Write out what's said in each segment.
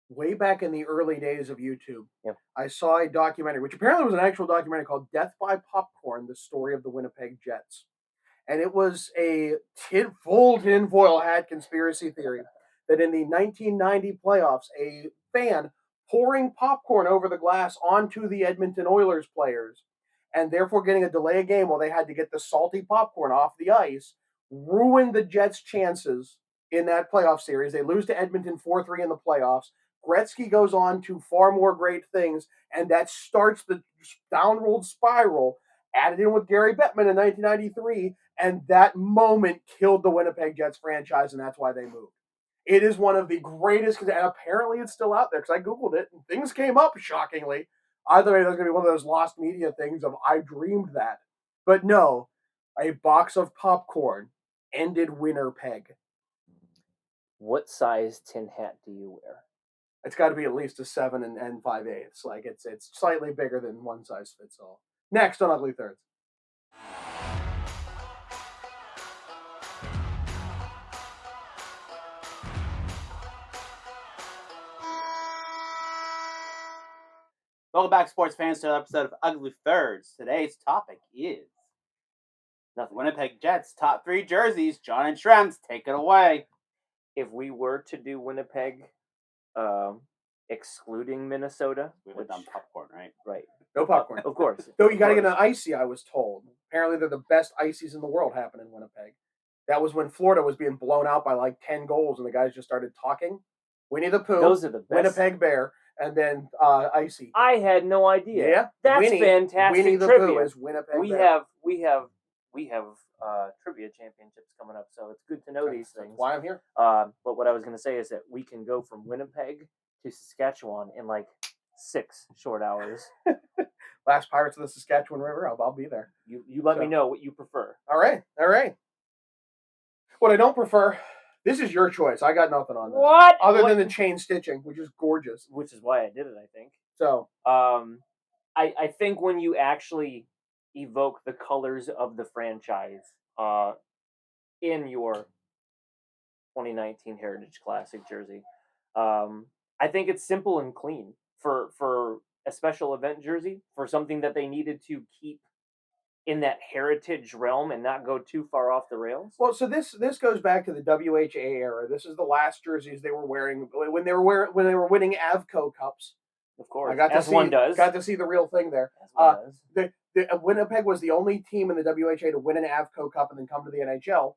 way back in the early days of YouTube, Yeah. I saw a documentary, which apparently was an actual documentary called Death by Popcorn, the story of the Winnipeg Jets. And it was a full tinfoil hat conspiracy theory that in the 1990 playoffs, a fan pouring popcorn over the glass onto the Edmonton Oilers players and therefore getting a delay of game while they had to get the salty popcorn off the ice ruined the Jets' chances in that playoff series. They lose to Edmonton 4-3 in the playoffs. Gretzky goes on to far more great things, and that starts the downward spiral. Added in with Gary Bettman in 1993, and that moment killed the Winnipeg Jets franchise, and that's why they moved. It is one of the greatest, and apparently it's still out there because I Googled it, and things came up shockingly. I thought it was going to be one of those lost media things of I dreamed that. But no, a box of popcorn ended Winnipeg. What size tin hat do you wear? It's got to be at least a 7 and 5/8. Like it's slightly bigger than one size fits all. Next on Ugly Thirds. Welcome back, sports fans, to an episode of Ugly Thirds. Today's topic is the Winnipeg Jets top 3 jerseys. John and Shrems, take it away. If we were to do Winnipeg, excluding Minnesota, We would have done popcorn, right? Right. No popcorn. Of course. Though you got to get an icy, I was told. Apparently, they're the best ices in the world happen in Winnipeg. That was when Florida was being blown out by like 10 goals, and the guys just started talking. Winnie the Pooh, Those are the best. Winnipeg Bear, and then icy. I had no idea. Yeah, that's fantastic. Winnie the trivia. Pooh is Winnipeg we Bear. have trivia championships coming up, so it's good to know these things. That's why I'm here. But what I was going to say is that we can go from Winnipeg to Saskatchewan in like 6 short hours. Last Pirates of the Saskatchewan River. I'll be there. You let me know what you prefer. All right. What I don't prefer. This is your choice. I got nothing on this. What? Other than the chain stitching, which is gorgeous. Which is why I did it, I think. So, I think when you actually evoke the colors of the franchise in your 2019 Heritage Classic jersey, I think it's simple and clean for a special event jersey, for something that they needed to keep in that heritage realm and not go too far off the rails. Well, so this goes back to the WHA era. This is the last jerseys they were wearing when they were winning Avco Cups. Of course, I got to see the real thing there. Winnipeg was the only team in the WHA to win an Avco Cup and then come to the NHL.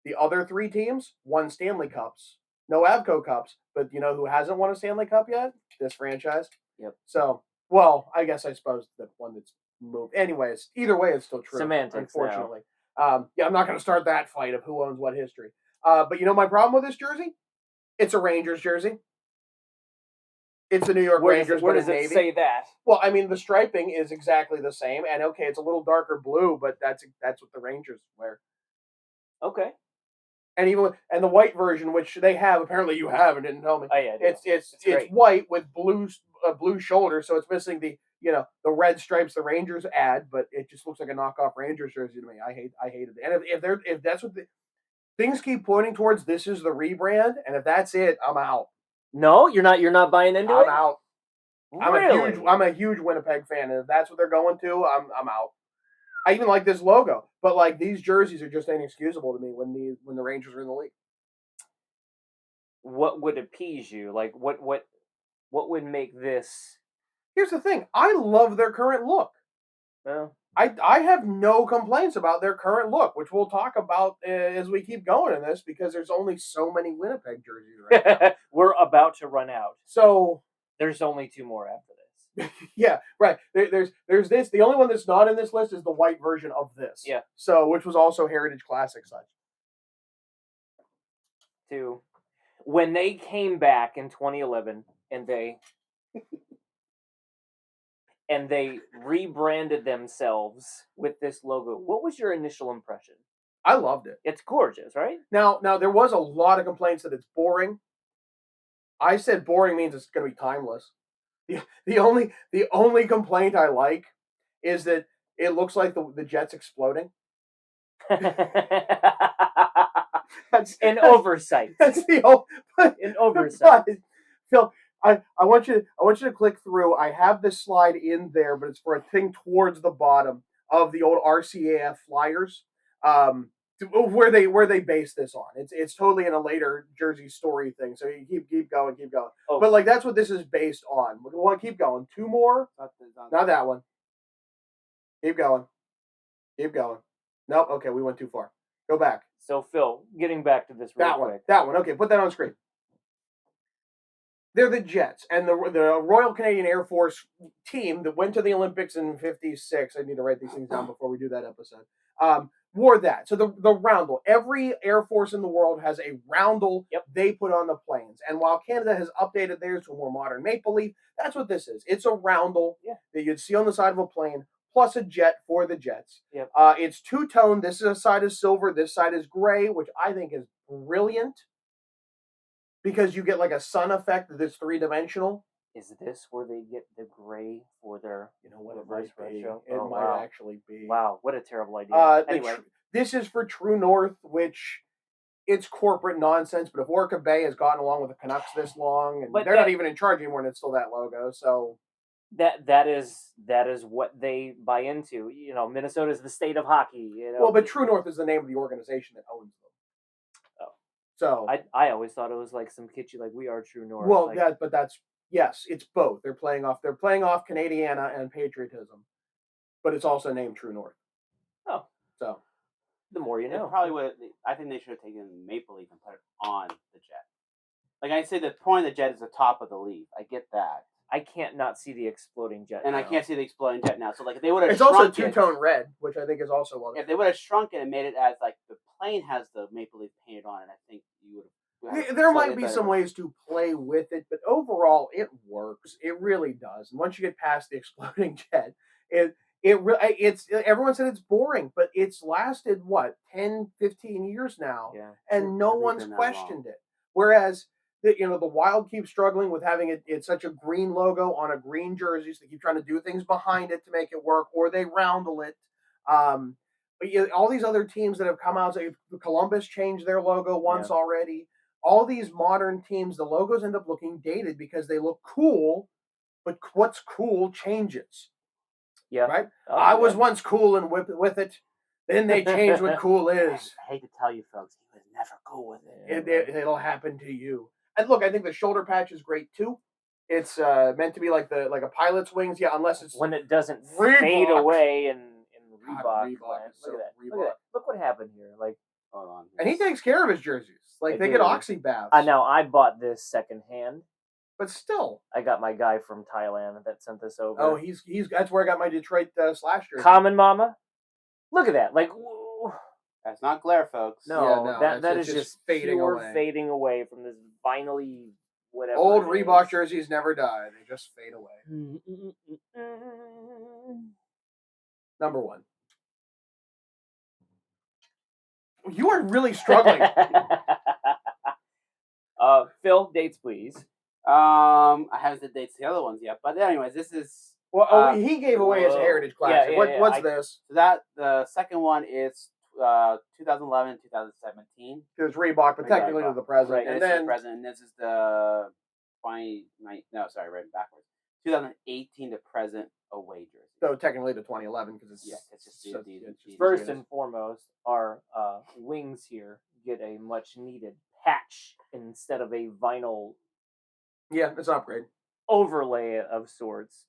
The other 3 teams won Stanley Cups. No Avco Cups, but you know who hasn't won a Stanley Cup yet? This franchise. Yep. So, well, I guess I suppose the one that's moved. Anyways, either way, it's still true. Semantics, unfortunately. I'm not going to start that fight of who owns what history. But you know my problem with this jersey? It's a Rangers jersey. It's a New York Rangers. Where does it say that? Well, I mean, the striping is exactly the same, and okay, it's a little darker blue, but that's what the Rangers wear. Okay. And even the white version, which they have, apparently you have and didn't tell me. Oh yeah, it's white with blue shoulders, so it's missing the the red stripes the Rangers add, but it just looks like a knockoff Rangers jersey to me. I hated it. And if that's what things keep pointing towards, this is the rebrand, and if that's it, I'm out. No, you're not buying into it. I'm out. Really? I'm a huge Winnipeg fan, and if that's what they're going to, I'm out. I even like this logo, but like these jerseys are just inexcusable to me when the Rangers are in the league. What would appease you? Like what would make this? Here's the thing. I love their current look. Well, I have no complaints about their current look, which we'll talk about as we keep going in this because there's only so many Winnipeg jerseys right now. We're about to run out. So there's only 2 more after this. Yeah, right. There's this. The only one that's not in this list is the white version of this. Yeah. So, which was also Heritage Classic size. When they came back in 2011 and they rebranded themselves with this logo, what was your initial impression? I loved it. It's gorgeous, right? Now there was a lot of complaints that it's boring. I said boring means it's going to be timeless. The only complaint I like is that it looks like the Jets exploding. That's an oversight. That's an oversight. Phil, I want you to click through. I have this slide in there, but it's for a thing towards the bottom of the old RCAF flyers. Where they base this on. It's totally in a later Jersey story thing. So you keep going. Oh. But like that's what this is based on. We want to keep going. Two more. Not that one. Keep going. Nope. Okay, we went too far. Go back. So Phil, getting back to this real quick. That one. Okay, put that on screen. They're the Jets, and the Royal Canadian Air Force team that went to the Olympics in '56. I need to write these things down before we do that episode. Wore that. So the roundel. Every Air Force in the world has a roundel they put on the planes. And while Canada has updated theirs to a more modern maple leaf, that's what this is. It's a roundel that you'd see on the side of a plane, plus a jet for the Jets. Yep. It's two-tone. This side is silver. This side is gray, which I think is brilliant. Because you get like a sun effect that's three-dimensional. Is this where they get the gray for their reverse retro? It might actually be. Wow, what a terrible idea. Anyway. This is for True North, which it's corporate nonsense, but if Orca Bay has gotten along with the Canucks this long, and they're not even in charge anymore, and it's still that logo, so... That is what they buy into. Minnesota is the state of hockey. Well, but True North is the name of the organization that owns them. So I always thought it was like some kitschy, like we are True North. Well, yes, it's both. They're playing off Canadiana and patriotism, but it's also named True North. Oh, so the more you know. Probably would. I think they should have taken Maple Leaf and put it on the jet. Like I say, the point of the jet is the top of the leaf. I get that. I can't not see the exploding jet. And now. I can't see the exploding jet now. So like if they would have. It's also two-tone red, which I think is also well. If they would have shrunk it and made it as like the plane has the maple leaf painted on it, I think you would have. There might be some ways to play with it, but overall, it works. It really does. And once you get past the exploding jet, it's everyone said it's boring, but it's lasted 10, 15 years now, and no one's questioned it. Whereas the Wild keeps struggling with having it's such a green logo on a green jersey, so they keep trying to do things behind it to make it work, or they roundel it. But all these other teams that have come out, say Columbus changed their logo once already. All these modern teams, the logos end up looking dated because they look cool, but what's cool changes. Yeah. Right? I was once cool and with it. Then they changed what cool is. I hate to tell you folks, he was never cool with it. It'll happen to you. And look, I think the shoulder patch is great too. It's meant to be like a pilot's wings, unless it's when it doesn't fade away in Reebok. Look at that. Look what happened here. Like, hold on. And he takes care of his jerseys. Like they get oxy baths. Now I bought this secondhand. But still, I got my guy from Thailand that sent this over. Oh, he's that's where I got my Detroit Slash jersey. Common Mama. Look at that. Like, whoa. That's not glare, folks. No, that is just fading away from this vinyl-y whatever. Old Reebok jerseys never die; they just fade away. Number one. You are really struggling. Phil, dates, please. I haven't said dates to the other ones yet, but anyways, this is. Well, he gave away his Heritage Classic. What's this? The second one is 2011, 2017. It was Reebok, but technically to the present. Right, and then the present, and this is the 2019. No, sorry, right backwards. 2018 to present away jersey. So technically to 2011 because it's just first and foremost, our wings here get a much needed patch instead of a vinyl. Yeah, it's an upgrade. Overlay of sorts.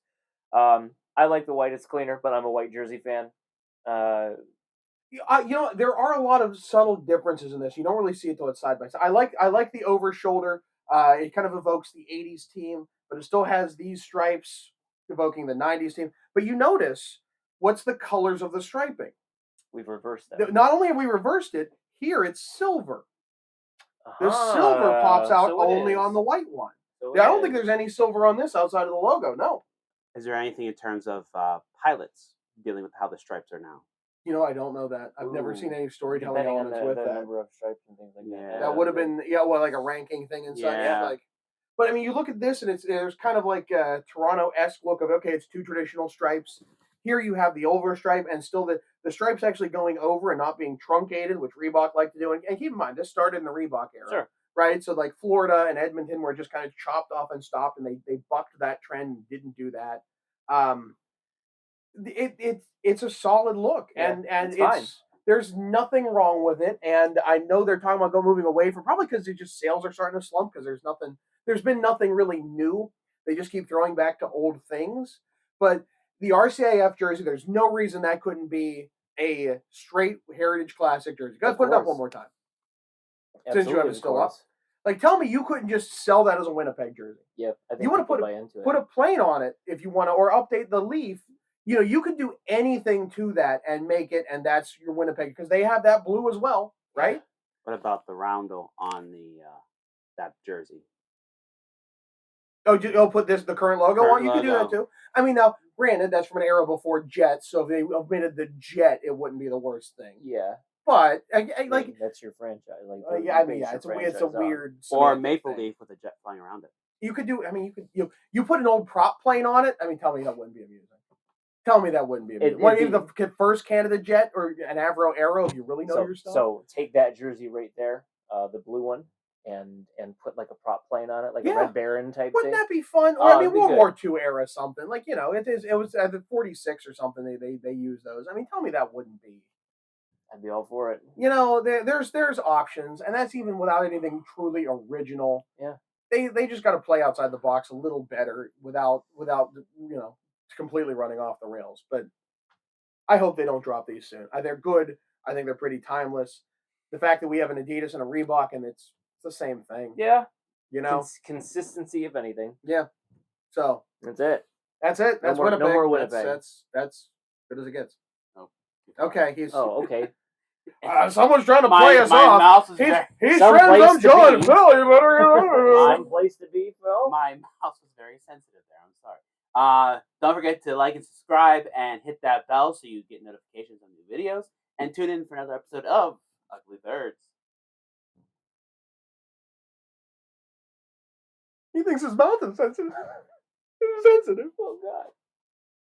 I like the white; it's cleaner, but I'm a white jersey fan. There are a lot of subtle differences in this. You don't really see it till it's side by side. I like the over shoulder. It kind of evokes the '80s team, but it still has these stripes evoking the '90s team. But you notice what's the colors of the striping? We've reversed that. Not only have we reversed it, here it's silver. The silver pops out only on the white one. I don't think there's any silver on this outside of the logo. No. Is there anything in terms of pilots dealing with how the stripes are now? I don't know that. I've never seen any storytelling elements with that. Number of stripes and things like that. That would have been like a ranking thing inside. Yeah. But I mean, you look at this and there's kind of like a Toronto-esque look of it's two traditional stripes. Here you have the over stripe and still the stripes actually going over and not being truncated, which Reebok like to do. And keep in mind, this started in the Reebok era. Sure. right? So like Florida and Edmonton were just kind of chopped off and stopped, and they bucked that trend and didn't do that. Um, it's a solid look, Yeah, and it's fine. there's nothing wrong with it. And I know they're talking about moving away from, probably because just sales are starting to slump, because there's been nothing really new. They just keep throwing back to old things. But the RCIF jersey, there's no reason that couldn't be a straight Heritage Classic jersey. Go Of put it up course. one more time. Since you Absolutely, have it of still up. course. Like, tell me you couldn't just sell that as a Winnipeg jersey. Yeah, I think You want to people put buy into put it. a plane on it if you want to, or update the leaf. You know, you could do anything to that and make it, and that's your Winnipeg, because they have that blue as well, right? What about the roundel on the that jersey? Oh, put the current logo Current on. You could do that logo. too. I mean, now granted, that's from an era before Jets, so if they omitted the Jet, it wouldn't be the worst thing. Yeah, But I like, mean, that's your franchise. Like, yeah, I you mean, base yeah, your it's a franchise on. weird Or a semantic maple thing. leaf with a jet flying around it. You could do. I mean, you put an old prop plane on it. I mean, tell me that wouldn't be amusing. Tell me that wouldn't be amusing. What, even the first Canada Jet or an Avro Aero, if you really know your stuff. So take that jersey right there, the blue one, and put like a prop plane on it, like a Red Baron type Wouldn't thing. that be fun? Or I mean, it'd be World good. War II era something, like, you know, it was at the 46 or something. They use those. I mean, tell me that wouldn't be. I'd be all for it. You know, there's options, and that's even without anything truly original. Yeah. They just got to play outside the box a little better without you know, completely running off the rails. But I hope they don't drop these soon. They're good. I think they're pretty timeless. The fact that we have an Adidas and a Reebok, and it's the same thing. Yeah. You know, consistency, if anything. Yeah. So that's it. That's it. That's Winnipeg. No more Winnipeg. That's good as it gets. Oh. Okay. He's. Oh, okay. Someone's trying to play us off. He's friends. I'm John and Phil. You better. Some place to be, Phil. My mouse was very sensitive there. I'm sorry. Don't forget to like and subscribe and hit that bell so you get notifications on new videos. And tune in for another episode of Ugly Birds. He thinks his mouth is sensitive. Sensitive. Oh God.